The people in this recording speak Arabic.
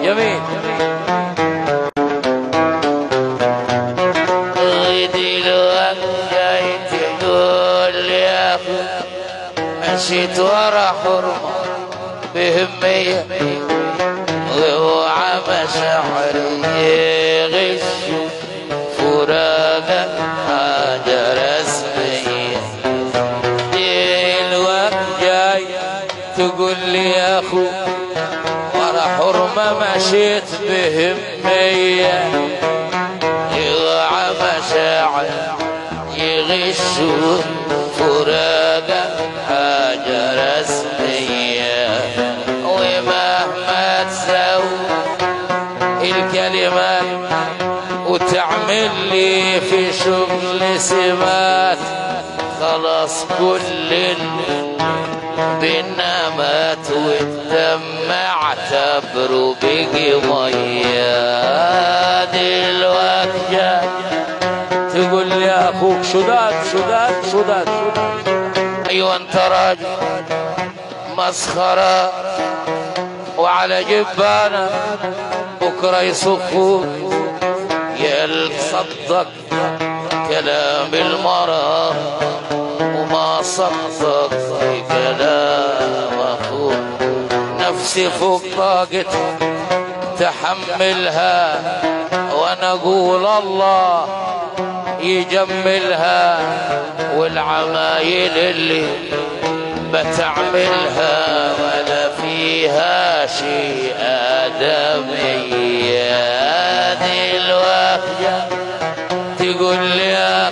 جميل. دلوقتي تقول يا أخو مشيت ورا حرمة بهمية واوعى مشاعري يغشوا فراقك حاجة رسمية. دلوقتي جاي تقول لي يا أخو ورا حرمة مشيت بهمية اوعى مشاعر يغشوا فراقك حاجة رسمية. ومهما تسوي الكلمات وتعمل لي في شغل سمات خلاص كل بينا مات والدم اعتبره بقي ميه. دلوقتي تقول لي يا أخوك شداد شداد شداد شداد. ايوه انت راجل مسخرة وعلى جبانة بكرة يصفوك يا تصدق كلام المرأة وما صدق في كلام اخوك. نفسي فوق طاقتها تحملها وانا اقول الله يجملها. والعمايل اللي بتعملها ولا فيها شيء آدمي. دلوقتي تقول لي يا